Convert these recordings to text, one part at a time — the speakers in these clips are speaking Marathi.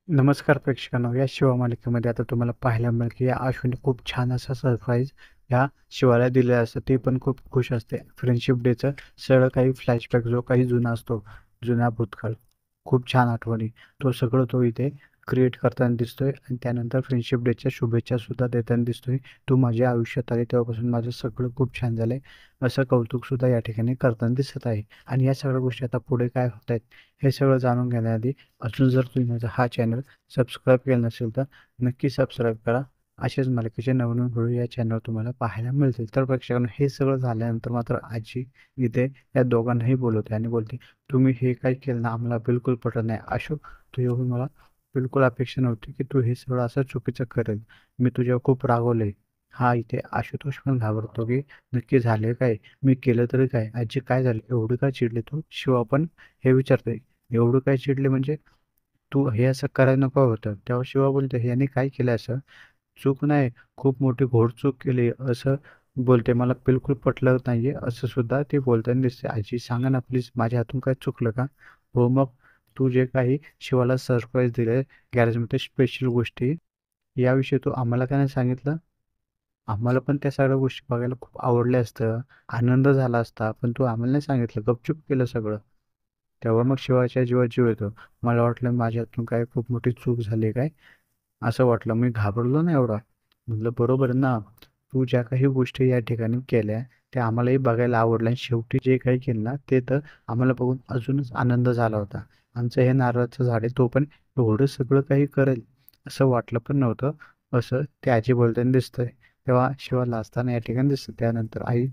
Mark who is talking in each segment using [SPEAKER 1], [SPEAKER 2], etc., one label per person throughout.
[SPEAKER 1] नमस्कार प्रेक्षकांनो, या शिवा मालिकेमध्ये आता तुम्हाला पाहायला मिळेल की या आशूने खूप छान असा सरप्राईज या शिवाला दिलेला असतं. ती पण खूप खुश असते. फ्रेंडशिप डेचं सगळं काही फ्लॅशबॅक जो काही जुना असतो, जुना भूतकाळ, खूप छान आठवणी, तो सगळं तो इथे क्रिएट करताना दिसतोय आणि त्यानंतर फ्रेंडशिप डेच्या शुभेच्छा सुद्धा देताना दिसतोय. तू माझ्या आयुष्यात आली तेव्हापासून माझं सगळं खूप छान झालंय, असं कौतुक सुद्धा या ठिकाणी करताना दिसत आहे. आणि या सगळ्या गोष्टी आता पुढे काय होत आहेत हे सगळं जाणून घेण्याआधी अजून जर तुम्ही माझा हा चॅनल सबस्क्राईब केलं नसेल तर नक्की सबस्क्राईब करा. असेच मालिकेचे नवनवीन व्हिडिओ या चॅनलवर तुम्हाला पाहायला मिळतील. तर प्रेक्षकांनो, हे सगळं झाल्यानंतर मात्र आजी इथे या दोघांनाही बोलवते आणि बोलते, तुम्ही हे काय केलं ना आम्हाला बिलकुल पटत नाही. अशोक, तू एवढी मला बिलकुल अपेक्षा नव्हती की तू हे सगळं असं चुकीचं करेल. मी तुझ्यावर खूप रागवलंय. हा इथे आशुतोष पण घाबरतो की नक्की झाले काय, मी केलं तरी काय, आजी काय झालं, एवढी काय चिडली तू? शिवा पण हे विचारतोय, एवढं काय चिडले म्हणजे तू हे असं करायला नको होतं. तेव्हा शिवा बोलते, ह्याने काय केलं असं? चूक नाही, खूप मोठी घोड चूक केली असं बोलते. मला बिलकुल पटलं नाहीये असं सुद्धा ते बोलताना दिसते. आजी सांगा ना प्लीज, माझ्या हातून काय चुकलं का? हो मग तू जे काही शिवाला सरप्राईज दिले गॅरेजमध्ये स्पेशल गोष्टी, याविषयी तू आम्हाला का नाही सांगितलं? आम्हाला पण त्या सगळ्या गोष्टी बघायला खूप आवडल्या असतं, आनंद झाला असता, पण तू आम्हाला नाही सांगितलं, गपचूप केलं सगळं. तेव्हा मग शिवाच्या जीवात जीव येतो. मला वाटलं माझ्या हातून काय खूप मोठी चूक झाली काय? असं वाटलं. मी घाबरलो ना एवढा. म्हटलं बरोबर ना, तू ज्या काही गोष्टी या ठिकाणी केल्या, त्या आम्हालाही बघायला आवडल्या आणि शेवटी जे काही केलं ना, ते तर आम्हाला बघून अजूनच आनंद झाला होता. आमचं हे नारळाचं झाड आहे, तो पण एवढं सगळं काही करेल, असं वाटलं पण नव्हतं. असं ते आजी बोलताना दिसतंय. तेव्हा शिवा लाजताना या ठिकाणी दिसतं. त्यानंतर आई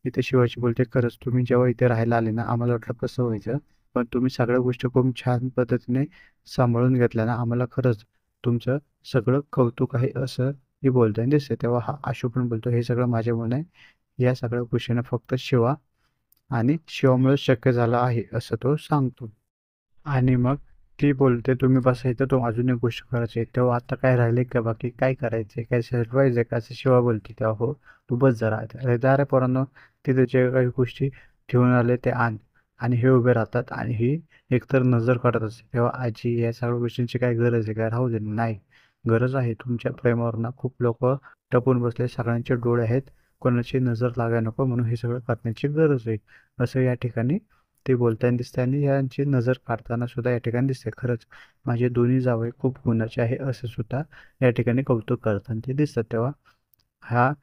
[SPEAKER 1] इथे शिवाजी बोलते, खरंच तुम्ही जेव्हा इथे राहायला आले ना, आम्हाला वाटलं कसं व्हायचं, पण तुम्ही सगळ्या गोष्टी खूप छान पद्धतीने सांभाळून घेतल्या ना, आम्हाला खरंच तुमचं सगळं कौतुक आहे असं ही बोलताना दिसते. तेव्हा हा आशू पण बोलतो, हे सगळं माझ्यामुळे नाही, या सगळ्या गोष्टींना फक्त शिवा आणि शिवामुळे शक्य झालं आहे असं तो सांगतो. आणि मग ती बोलते, तुम्ही बसा इथं, तो अजून एक गोष्ट करायची आहे. तेव्हा आता काय राहिले का बाकी, काय करायचंय, काय सरप्राईज आहे का, असं शिवा बोलते. तेव्हा हो, तू बस जरा. अरे जा रे पोरांनो, तिथे जे काही गोष्टी ठेवून आले ते आण. आणि हे उभे राहतात आणि ही एकतर नजर काढत असते. तेव्हा आजी, या सगळ्या गोष्टींची काय गरज आहे का, राहू दे. नाही, गरज आहे. तुमच्या प्रेमावर ना खूप लोक टपून बसले, सगळ्यांचे डोळे आहेत, कोणाची नजर लागायला नको म्हणून हे सगळं करण्याची गरज आहे, असं या ठिकाणी ते बोलताना दिसते. आणि यांची नजर काढताना सुद्धा या ठिकाणी दिसते. खरंच माझे दोन्ही जावई खूप गुणाचे आहे असं सुद्धा या ठिकाणी कौतुक करताना ते दिसतात. तेव्हा हा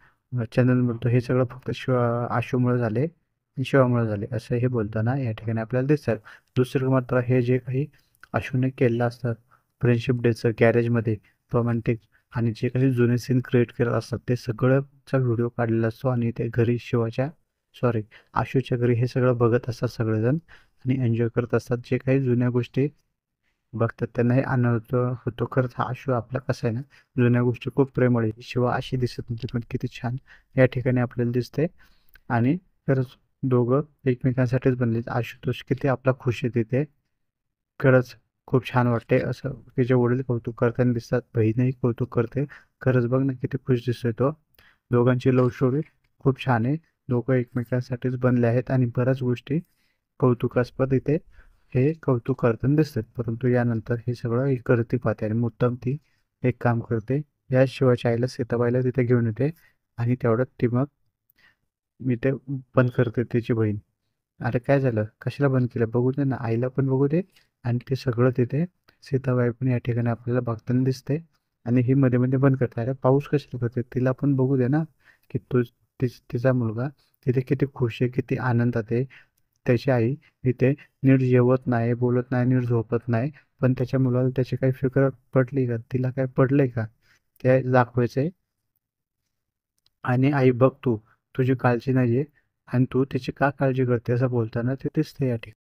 [SPEAKER 1] चंदन बोलतो, हे सगळं फक्त आशूमुळे झाले आणि शिवामुळे झाले असं हे बोलताना या ठिकाणी आपल्याला दिसतात. दुसरं मात्र हे जे काही आशूने केलेलं असतं फ्रेंडशिप डेचं गॅरेजमध्ये रोमॅन्टिक, आणि जे काही जुने सीन क्रिएट करत असतात ते सगळंचा व्हिडिओ काढलेला असतो आणि ते घरी शिवाच्या, सॉरी, आशूच्या घरी हे सगळं बघत असतात सगळेजण आणि एन्जॉय करत असतात. जे काही जुन्या गोष्टी बघतात त्यांनाही आनंद होतो. खरंच हा आशू आपला कसा आहे ना, जुन्या गोष्टी खूप प्रेमळ आहे. शिवा अशी दिसत नव्हती पण किती छान या ठिकाणी आपल्याला दिसते. आणि खरंच दोघं एकमेकांसाठीच बनले. आशुतोष किती आपला खुश आहे तिथे, खरंच खूप छान वाटते. असं तिचे वडील कौतुक करताना दिसतात, बहीणही कौतुक करते. खरंच बघ ना किती खुश दिसतोय तो. दोघांची लव्ह स्टोरी खूप छान आहे. दोघं एकमेकांसाठीच बनले आहेत आणि बऱ्याच गोष्टी कौतुकास्पद इथे हे कौतुक करताना दिसतात. परंतु यानंतर हे सगळं ही करती पाहते आणि मुद्दाम ती एक काम करते. या शिवाच्या आईला, सीताबाईला तिथे घेऊन येते आणि तेवढ्यात ती मग मी ते बंद करते तिची बहीण. अरे काय झालं, कशाला बंद केलं, बघू दे ना, आईला पण बघू दे. आणि ते सगळं तिथे सीताबाई पण या ठिकाणी आपल्याला बघताना दिसते आणि ही मध्ये मध्ये बंद करते. अरे पाऊस कशाला करते, तिला पण बघू दे ना, की तो तिचा मुलगा तिथे किती खुश आहे, किती आनंदात आहे. त्याची आई इथे नीट जेवत नाही, बोलत नाही, नीट झोपत नाही, पण त्याच्या मुलाला त्याची काही फिकर पडली का, तिला काय पडलंय का, ते दाखवायचंय. आणि आई बघ तू, तुझी काळजी नाहीये आणि तू त्याची का काळजी करते असं बोलताना ते दिसते या ठिकाणी.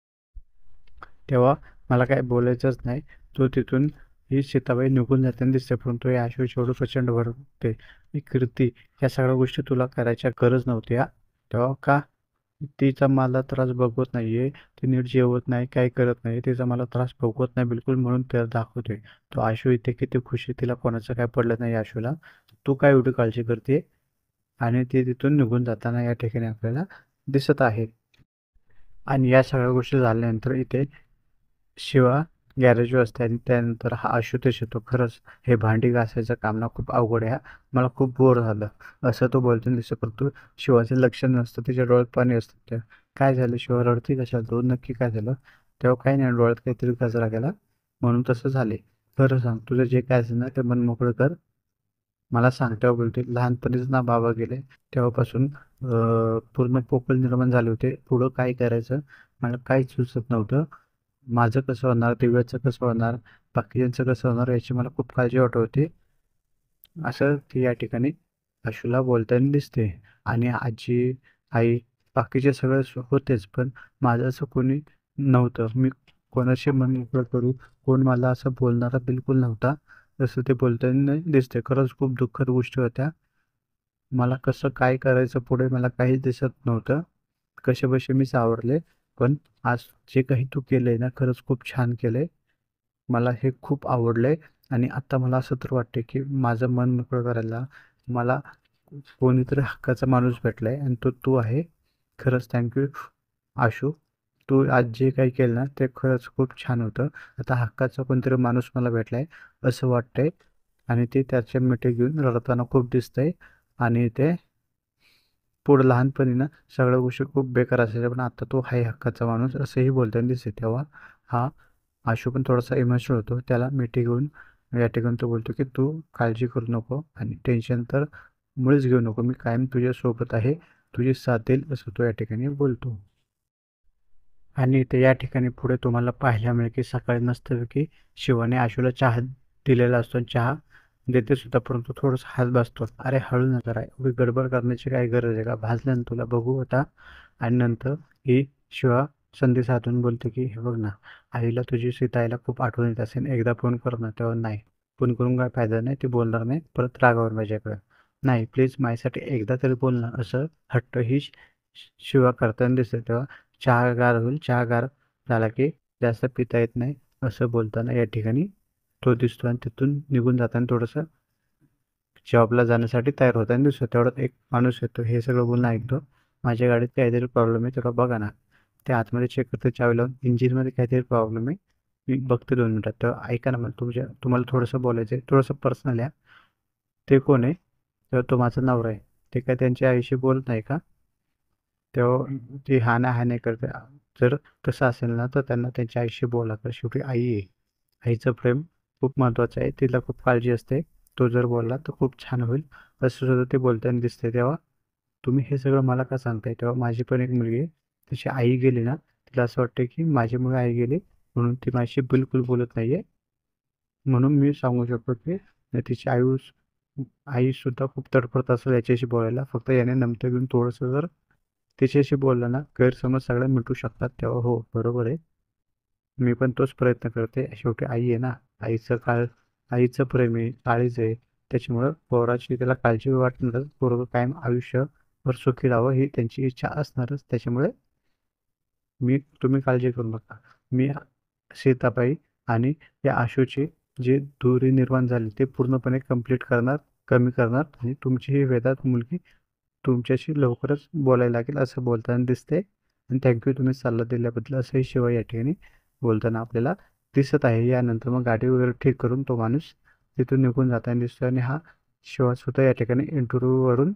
[SPEAKER 1] तेव्हा मला काय बोलायचंच नाही. तो तिथून, ही सीताबाई निघून जाताना दिसते, परंतु हे आशु एवढं प्रचंड भरते, ही कीर्ती, ह्या सगळ्या गोष्टी तुला करायच्या गरज नव्हती हा. तेव्हा का, तिचा मला त्रास बघवत नाहीये, ती नीट जेवत नाही, काय करत नाही, तिचा मला त्रास बघवत नाही बिलकुल म्हणून त्याला दाखवतोय. तो आशु इथे किती खुशी, तिला कोणाचं काय पडलं नाही आशुला, तू काय एवढी काळजी करते. आणि ते तिथून निघून जाताना या ठिकाणी आपल्याला दिसत आहे. आणि या सगळ्या गोष्टी झाल्यानंतर इथे शिवा गॅरेज असते आणि त्यानंतर हा आशुतोष येतो. खरंच हे भांडी घासायचं काम ना खूप अवघड आहे हा. मला खूप बोर झालं असं तो बोलताना दिसतो. परंतु शिवाचे लक्ष नसतं, त्याच्या डोळ्यात पाणी असतं. त्या काय झालं, शिवा रडती कशाला, तो नक्की काय झालं. तेव्हा काही नाही, डोळ्यात काहीतरी कचरा गेला म्हणून तसं झाले. खरं सांग, तुझं जे काय असेल ना ते मन मोकळं कर, मला सांग. तेव्हा बोलते, लहानपणीच ना बाबा गेले तेव्हापासून पूर्ण पोकळ निर्माण झाले होते. पुढं काय करायचं मला काहीच सुचत नव्हतं. माझं कसं होणार, दिव्याचं कसं होणार, बाकीच्यांचं कसं होणार याची मला खूप काळजी वाटत होती. असं ती या ठिकाणी आशूला बोलताना दिसते. आणि आजी, आई, बाकीचे सगळे होतेच, पण माझं असं कोणी नव्हतं. मी कोणाशी मन मोकळं करू, कोण मला असं बोलणारा बिलकुल नव्हता. असं ते बोलताना दिसते. खरंच खूप दुःखद गोष्टी होत्या. मला कसं काय करायचं पुढे मला काहीच दिसत नव्हतं. कसेबसे मी सावरले. पण आज जे काही तू केलंय ना, खरंच खूप छान केलंय. मला हे खूप आवडलंय. आणि आता मला असं तर वाटते की माझं मन मोकळं करायला मला कोणीतरी हक्काचा माणूस भेटलाय आणि तो तू आहे. खरंच थँक्यू आशू. तू आज जे काही केलं ना ते खरंच खूप छान होतं. आता हक्काचा कोणतरी माणूस मला भेटलाय असं वाटतंय. आणि ते त्याचे मिठी घेऊन रडताना खूप दिसतंय. आणि ते पुढं लहानपणी ना सगळ्या गोष्टी खूप बेकार असायच्या, पण आता तो आहे हक्काचा माणूस असंही बोलताना दिसते. तेव्हा हा आशू पण थोडासा इमोशनल होतो. त्याला मिठी घेऊन या ठिकाणी तो बोलतो की तू काळजी करू नको आणि टेन्शन तर मुळेच घेऊ नको. मी कायम तुझ्या सोबत आहे, तुझी साथ देईल असं तो या ठिकाणी बोलतो. आणि ते या ठिकाणी पुढे तुम्हाला पाहायला मिळेल की सकाळी मस्तपैकी शिवाने आशूला चहा दिलेला असतो. चहा देते सुद्धा, परंतु थोडंसं हात भाजतो. अरे हळू नका करा, एवढी गडबड करण्याची काय गरज आहे का, भाजलं ना तुला, बघू आता. आणि नंतर ही शिवा संधी साधून बोलते की हे बघ ना, आईला तुझी सीताईला खूप आठवण येत असेल, एकदा फोन कर ना. तेव्हा नाही, फोन करून काय फायदा नाही, ती बोलणार नाही परत रागावर माझ्याकडे. नाही प्लीज माझ्यासाठी एकदा तरी बोल ना, असं हट्ट ही शिवा करताना दिसते. तेव्हा चहा गार होईल, चहा गार झाला की जास्त पिता येत नाही असं बोलताना या ठिकाणी तो दिसतो. आणि तिथून निघून जाताना थोडंसं जॉबला जाण्यासाठी तयार होताना दिसतो. तेवढ्यात एक माणूस येतो, हे सगळं बोलणं ऐकतो. माझ्या गाडीत काहीतरी प्रॉब्लेम आहे, तेवढं बघा ना. ते आतमध्ये चेक करते, चावी लावून इंजिनमध्ये काहीतरी प्रॉब्लेम आहे, मी बघते 2 मिनिटात. तर ऐका ना, मला तुम्हाला थोडंसं बोलायचं आहे, थोडंसं पर्सनल आहे. ते कोण आहे? तर तो माझा नवरा आहे. ते काय त्यांच्या आईशी बोलत नाही का? तेव्हा ती हा नाही हा नाही करते. जर तसं असेल ना तर त्यांना त्यांच्या आईशी बोला, तर शेवटी आई आहे. आईचं प्रेम खूप महत्त्वाचं आहे, तिला खूप काळजी असते. तो जर बोलला तर खूप छान होईल असं सुद्धा ते बोलताना दिसते. तेव्हा तुम्ही हे सगळं मला का सांगताय? तेव्हा माझी पण एक मुलगी आहे, तिची आई गेली ना, तिला असं वाटतं की माझी मुलगी आई गेली म्हणून ती माझ्याशी बिलकुल बोलत नाहीये. म्हणून मी सांगू शकतो की तिची आई सुद्धा खूप तडफडत असेल याच्याशी बोलायला. फक्त याने नमतं घेऊन थोडंसं जर तिच्याशी बोलला ना, गैरसमज सगळे मिटू शकतात. तेव्हा हो, बरोबर आहे. मी पण तोच प्रयत्न करते. शेवटी आई आहे ना, आईचं प्रेम आहे, काळीज आहे. त्याच्यामुळं पोराची त्याला काळजी वाटणारच. पोरगं कायम आयुष्यभर सुखी राहावं ही त्यांची इच्छा असणारच. त्याच्यामुळे तुम्ही काळजी करू नका. मी सीताबाई आणि या आशूची जी दुरी निर्माण झाली ते पूर्णपणे कंप्लीट करणार, कमी करणार आणि तुमची ही वेदात मुलगी तुमच्याशी लवकरच बोलायला लागेल असं बोलताना दिसते. आणि थँक्यू तुम्ही सल्ला दिल्याबद्दल असंही शिवा या ठिकाणी बोलताना आपल्याला दिसत आहे. यानंतर मग गाडी वगैरे ठीक करून तो माणूस तिथून निघून जाताना दिसतो. आणि हा शिवा सुद्धा या ठिकाणी इंटरव्ह्यूवरून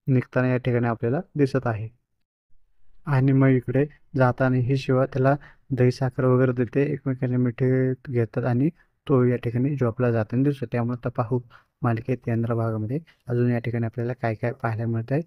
[SPEAKER 1] निघताना या ठिकाणी आपल्याला दिसत आहे. आणि मग इकडे जाताना ही शिवा त्याला दही साखर वगैरे देते, एकमेकांना मिठी घेतात आणि तो या ठिकाणी जॉबला जाताना दिसतो. त्यामुळे आता पाहू मालिकेत 13 भागामध्ये अजून या ठिकाणी आपल्याला काय काय पाहायला मिळत आहे.